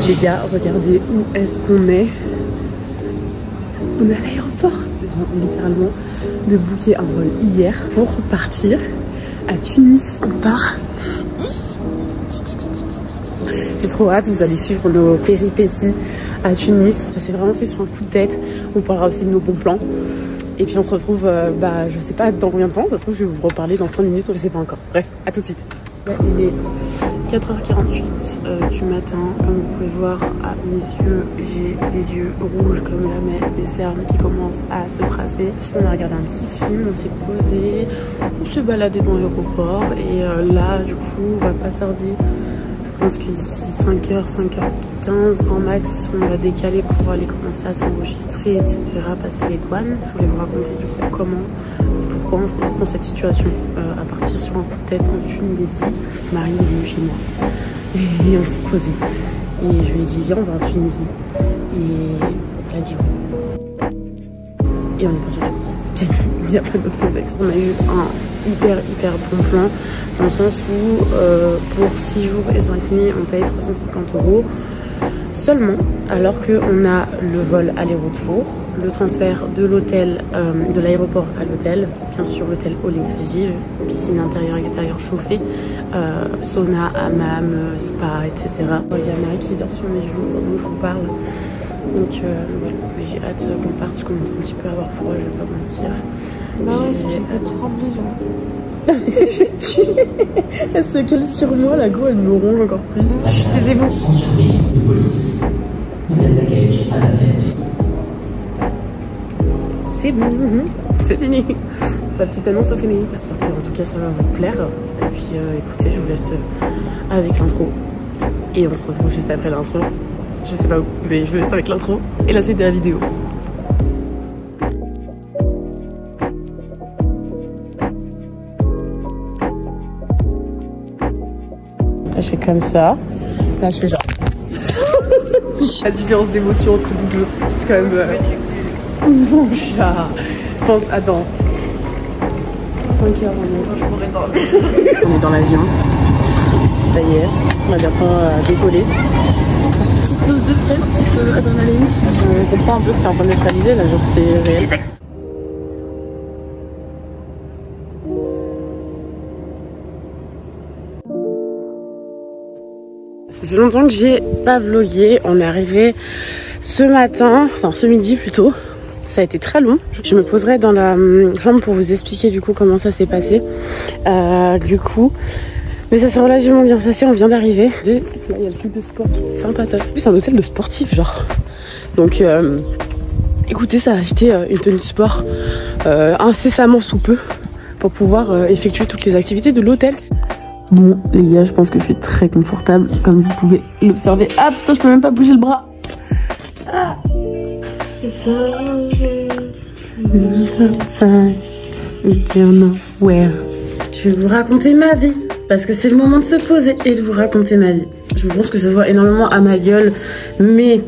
Les gars, regardez où est-ce qu'on est. On est à l'aéroport. Ils viennent littéralement de booker un vol hier pour partir à Tunis. On part ici. J'ai trop hâte, vous allez suivre nos péripéties à Tunis. Ça s'est vraiment fait sur un coup de tête. On parlera aussi de nos bons plans. Et puis on se retrouve, je sais pas dans combien de temps. Ça se trouve, je vais vous reparler dans 5 minutes, je sais pas encore. Bref, à tout de suite. Là, il est 4h48 du matin. Comme vous pouvez voir à mes yeux, j'ai les yeux rouges comme la mer, des cernes qui commencent à se tracer. On a regardé un petit film, on s'est posé, on s'est baladé dans l'aéroport. Et là, du coup, on va pas tarder. Je pense que d'ici 5h, 5h15 en max, on va décaler pour aller commencer à s'enregistrer, etc. Passer les douanes. Je voulais vous raconter du coup comment et pourquoi on se retrouve dans cette situation à partir sur un coup de tête en Tunisie. Marine est venue chez moi et on s'est posé. Et je lui ai dit viens on va en Tunisie. Et elle a dit oui. Et on est parti en Tunisie. Il n'y a pas d'autre contexte. On a eu un hyper bon plan dans le sens où pour 6 jours et 5 nuits on paye 350 € seulement, alors qu'on a le vol aller-retour, le transfert de l'hôtel, de l'aéroport à l'hôtel, bien sûr l'hôtel all inclusive, piscine intérieure extérieure chauffée, sauna, hammam, spa, etc. Il y a Marie qui dort sur mes genoux pendant que je vous parle. Donc voilà, mais j'ai hâte qu'on parte, je commence un petit peu à avoir froid, je vais pas vous mentir. J'ai hâte de trembler là. Je vais tuer. Elle se cale sur moi, la go, elle me ronge encore plus. Chut, taisez-vous. Sans surveillance de police. Nouvelle bagage à la tête. C'est bon, c'est fini. La petite annonce est finie. J'espère que en tout cas ça va vous plaire. Et puis écoutez, je vous laisse avec l'intro. Et on se retrouve juste après l'intro. Je sais pas où, mais je vous laisse avec l'intro et la suite de la vidéo. Là je fais comme ça. Là je fais genre. La différence d'émotion entre nous deux, c'est quand même. Mon chat. Pense, attends. 5 heures maintenant, je pourrais dormir. On est dans l'avion. Ça y est, on va bientôt décoller. Petite dose de stress, petite adrénaline. On comprend un peu que c'est en train de se réaliser là, genre c'est réel. Ça fait longtemps que j'ai pas vlogué. On est arrivé ce matin, enfin ce midi plutôt. Ça a été très long. Je me poserai dans la chambre pour vous expliquer du coup comment ça s'est passé. Du coup, mais ça s'est relativement bien passé. On vient d'arriver. Là il y a le truc de sport, c'est sympathique. C'est un hôtel de sportif genre. Donc écoutez, ça a acheté une tenue de sport incessamment sous peu pour pouvoir effectuer toutes les activités de l'hôtel. Bon les gars, je pense que je suis très confortable comme vous pouvez l'observer. Ah putain, je peux même pas bouger le bras. Ah. C'est ça. Je vais vous raconter ma vie parce que c'est le moment de se poser et de vous raconter ma vie. Je pense que ça se voit énormément à ma gueule, mais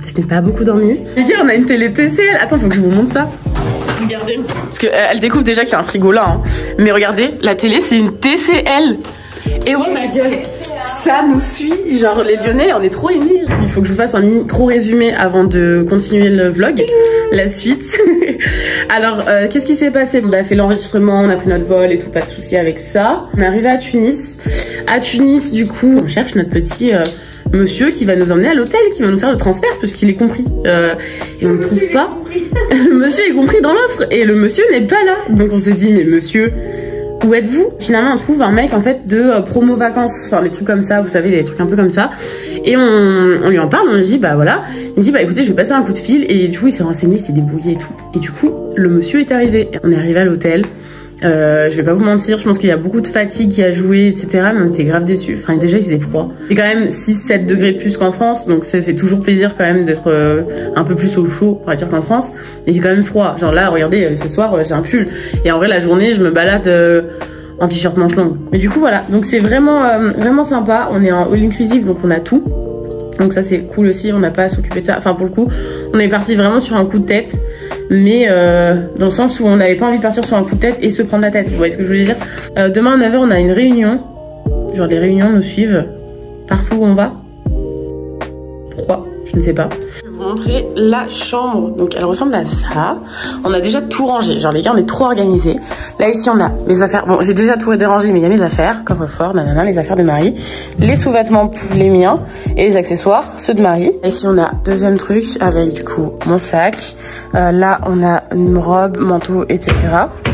je n'ai pas beaucoup dormi. Les gars, on a une télé TCL. Attends, faut que je vous montre ça. Regardez, parce qu'elle découvre déjà qu'il y a un frigo là, hein. Mais regardez, la télé c'est une TCL. Et ouais, ma gueule, ça nous suit. Genre les Lyonnais, on est trop émis. Il faut que je vous fasse un micro résumé avant de continuer le vlog. La suite. Alors, qu'est-ce qui s'est passé? On a fait l'enregistrement, on a pris notre vol et tout, pas de souci avec ça. On est arrivé à Tunis. À Tunis, du coup, on cherche notre petit monsieur qui va nous emmener à l'hôtel, qui va nous faire le transfert puisqu'il est compris. Et on ne trouve pas. Le monsieur est compris dans l'offre et le monsieur n'est pas là. Donc on s'est dit, mais monsieur, où êtes-vous? Finalement on trouve un mec en fait de promo vacances, enfin des trucs comme ça, vous savez, des trucs un peu comme ça. Et on lui en parle, on lui dit bah voilà. Il me dit bah écoutez, je vais passer un coup de fil. Et du coup il s'est renseigné, il s'est débrouillé et tout. Et du coup le monsieur est arrivé. On est arrivé à l'hôtel. Je vais pas vous mentir, je pense qu'il y a beaucoup de fatigue qui a joué, etc. Mais on était grave déçus. Enfin, déjà, il faisait froid. C'est quand même 6-7 degrés de plus qu'en France. Donc, ça fait toujours plaisir quand même d'être un peu plus au chaud, on va dire, qu'en France. Mais il est quand même froid. Genre là, regardez, ce soir, j'ai un pull. Et en vrai, la journée, je me balade en t-shirt manche longue. Mais du coup, voilà. Donc, c'est vraiment, vraiment sympa. On est en all inclusive, donc on a tout. Donc ça c'est cool aussi, on n'a pas à s'occuper de ça. Enfin pour le coup, on est parti vraiment sur un coup de tête. Mais dans le sens où on n'avait pas envie de partir sur un coup de tête et se prendre la tête. Vous voyez ce que je veux dire? Demain à 9h on a une réunion. Genre les réunions nous suivent partout où on va. Pourquoi? Je ne sais pas. Je vais vous montrer la chambre. Donc elle ressemble à ça. On a déjà tout rangé. Genre les gars, on est trop organisés. Là ici on a mes affaires. Bon, j'ai déjà tout dérangé, mais il y a mes affaires. Coffre-fort, nanana, les affaires de Marie. Les sous-vêtements, les miens. Et les accessoires, ceux de Marie. Ici on a deuxième truc avec du coup mon sac. Là on a une robe, manteau, etc.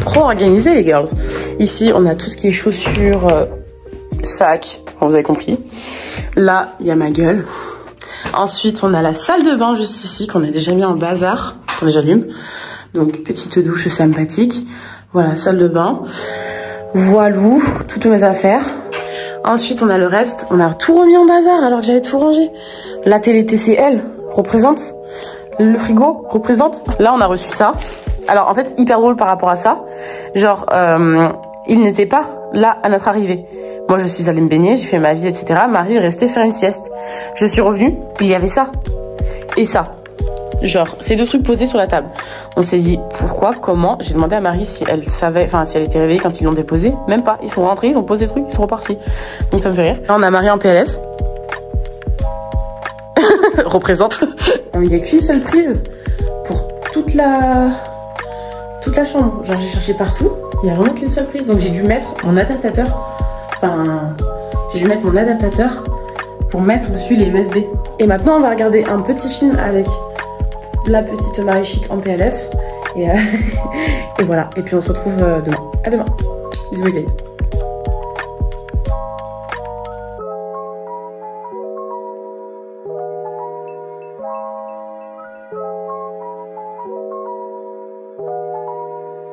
Trop organisé les girls. Ici on a tout ce qui est chaussures, sac. Enfin, vous avez compris. Là il y a ma gueule. Ensuite, on a la salle de bain juste ici qu'on a déjà mis en bazar. Attendez, j'allume. Donc, petite douche sympathique. Voilà, salle de bain. Voilou, toutes mes affaires. Ensuite, on a le reste. On a tout remis en bazar alors que j'avais tout rangé. La télé TCL représente. Le frigo représente. Là, on a reçu ça. Alors, en fait, hyper drôle par rapport à ça. Genre, il n'était pas là à notre arrivée. Moi, je suis allée me baigner, j'ai fait ma vie, etc. Marie est restée faire une sieste. Je suis revenue, il y avait ça. Et ça. Genre, ces deux trucs posés sur la table. On s'est dit, pourquoi, comment? J'ai demandé à Marie si elle savait, enfin, si elle était réveillée quand ils l'ont déposé. Même pas. Ils sont rentrés, ils ont posé des trucs, ils sont repartis. Donc, ça me fait rire. Là, on a Marie en PLS. Représente. Il n'y a qu'une seule prise pour toute la chambre. Genre, j'ai cherché partout. Il n'y a vraiment qu'une seule prise. Donc, j'ai dû mettre mon adaptateur. Enfin, j'ai dû mettre mon adaptateur pour mettre dessus les USB. Et maintenant, on va regarder un petit film avec la petite Marie Chic en PLS. Et, et voilà. Et puis, on se retrouve demain. À demain. Bisous, les guys.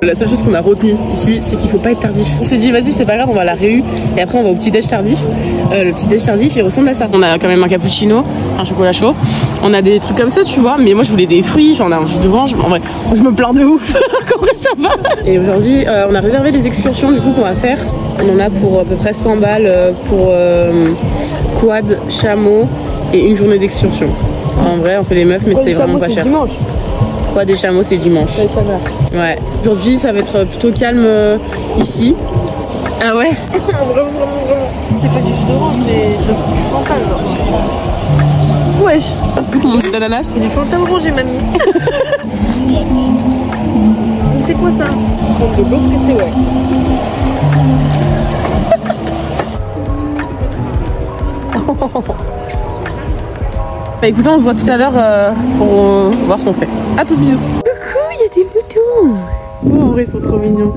La seule chose qu'on a retenue ici, c'est qu'il faut pas être tardif. On s'est dit, vas-y, c'est pas grave, on va à la réu et après on va au petit déj tardif. Le petit déj tardif, il ressemble à ça. On a quand même un cappuccino, un chocolat chaud. On a des trucs comme ça, tu vois. Mais moi, je voulais des fruits, enfin, on a un jus d'orange. En vrai, je me plains de ouf. Comment ça va? Et aujourd'hui, on a réservé des excursions du coup qu'on va faire. On en a pour à peu près 100 balles pour quad, chameau et une journée d'excursion. En vrai, on fait les meufs, mais c'est vraiment pas cher. Dimanche. Quoi, des chameaux, c'est dimanche. Ouais. Aujourd'hui, ça va être plutôt calme ici. Ah ouais? Vraiment. C'est pas du jus d'orange, c'est du Fanta, genre. Wesh. Ton monde d'ananas? C'est du Fanta orangé, mamie. C'est quoi ça? De l'eau pressée, ouais. Bah écoutez, on se voit tout à l'heure pour voir ce qu'on fait. A tout, bisous. Coucou, il y a des moutons. Oh, en vrai, ils sont trop mignons.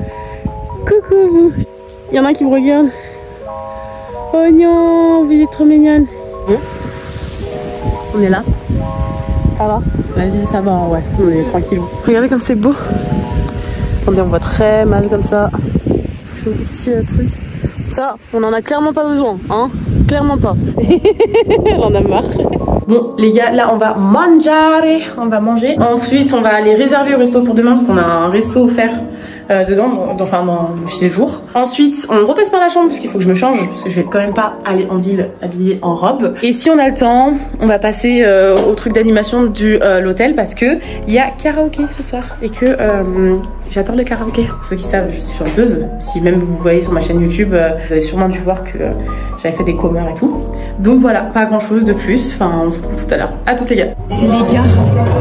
Coucou vous. Il y en a un qui me regarde. Oh non, vous êtes trop mignonne. Bon. On est là. Ça va? La vie, ça va, ouais. On est tranquille. Regardez comme c'est beau. Attendez, on voit très mal comme ça. Je fais un petit truc. Ça, on en a clairement pas besoin, hein. Clairement pas. On en a marre. Bon les gars, là on va manger, on va manger. Ensuite on va aller réserver au resto pour demain parce qu'on a un resto offert dedans, chez les jours. Ensuite on repasse par la chambre parce qu'il faut que je me change parce que je vais quand même pas aller en ville habillée en robe. Et si on a le temps, on va passer au truc d'animation de l'hôtel parce que il y a karaoké ce soir et que j'adore le karaoké. Pour ceux qui savent, je suis chanteuse. Si même vous voyez sur ma chaîne YouTube, vous avez sûrement dû voir que j'avais fait des covers et tout. Donc voilà, pas grand chose de plus. Enfin, on se retrouve tout à l'heure. À toutes les gars. Les gars,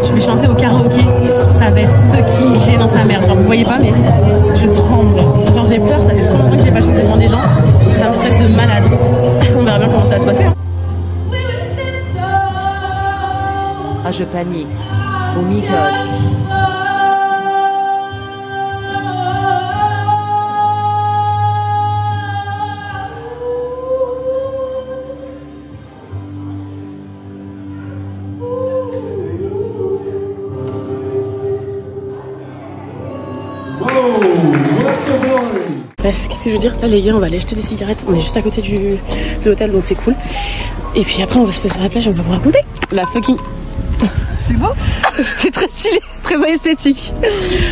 je vais chanter au karaoké. Ça va être fucking gênant sa mère. Genre, vous voyez pas, mais je tremble. Genre, j'ai peur. Ça fait trop longtemps que j'ai pas chanté devant des gens. Ça me stresse de malade. On verra bien comment ça va se passer. Hein. Ah, je panique. Oh my god. Bref, qu'est-ce que je veux dire? Là les gars, on va aller acheter des cigarettes. On est juste à côté de l'hôtel, donc c'est cool. Et puis après on va se poser sur la plage et on va vous raconter la fucking... C'est beau. C'était très stylé, très esthétique.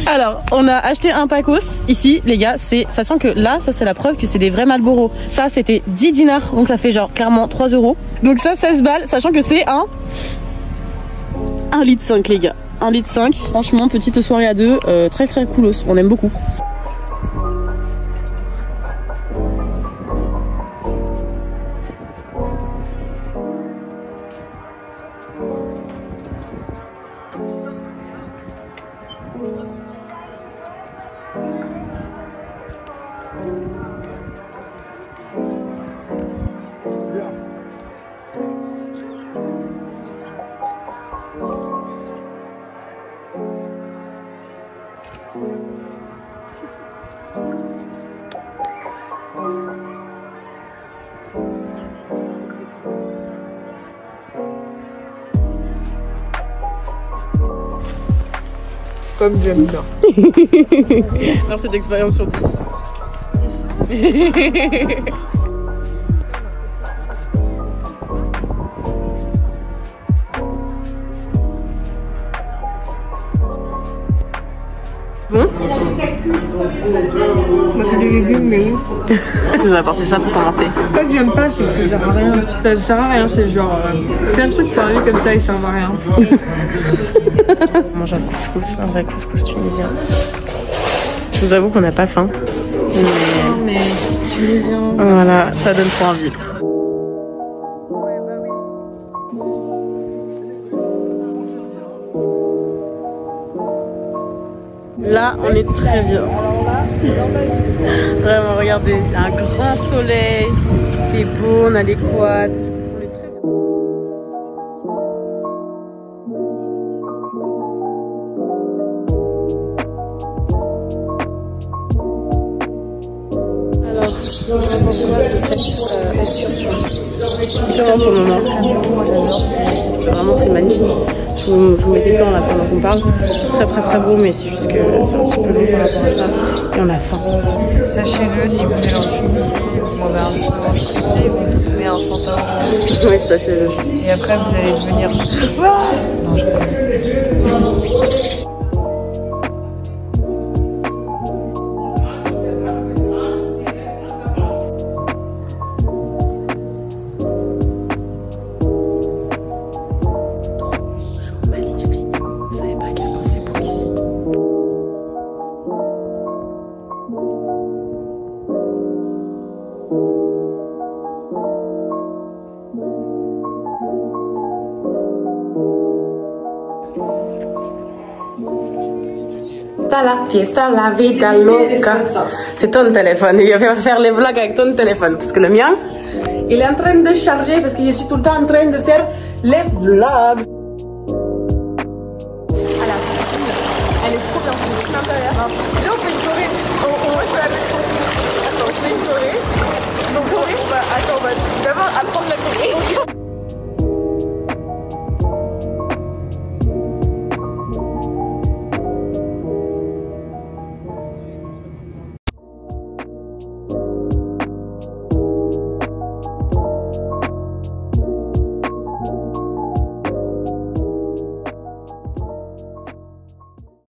Alors, on a acheté un Pacos. Ici, les gars, ça sent que là, ça c'est la preuve que c'est des vrais Marlboro. Ça, c'était 10 dinars, donc ça fait genre clairement 3 €. Donc ça, 16 balles, sachant que c'est un 1,5 litre, les gars. 1,5 litre. Franchement, petite soirée à deux, très très coolos. On aime beaucoup. comme j'aime bien. Alors cette expérience sur 10. Bon, Moi c'est des légumes, mais oui. tu nous as apporté ça pour commencer. C'est pas que j'aime pas, c'est que ça sert à rien. Ça sert à rien, c'est genre plein de trucs parus comme ça, ils servent à rien. On mange un couscous, un vrai couscous tunisien. Je vous avoue qu'on n'a pas faim. Mais tunisien. Voilà, ça donne trop envie. Là, on est très bien. Vraiment, regardez, il y a un grand soleil, c'est beau, on a les quads. On est très bien. Alors, vous en pensez quoi de cette excursion? Sûrement pour le moment. Moi j'adore. Vraiment, c'est magnifique. Je vous mets des plans là pendant qu'on parle. C'est très beau, mais c'est juste que c'est un petit peu long par rapport à ça. Et on a faim. Sachez-le, si vous venez en Tunisie, vous demandez un peu stressé, vous trouvez un fantôme. Oui, sachez-le. Et après vous allez devenir. Non, je La fiesta, la vida loca. C'est ton téléphone. Il va faire les vlogs avec ton téléphone. Parce que le mien, il est en train de charger parce que je suis tout le temps en train de faire les vlogs. Elle est trop bien. C'est l'intérieur. Là, on fait une choré. On va se la mettre. Attends, on fait une choré. Donc, choré, attends, on va d'abord apprendre la choré.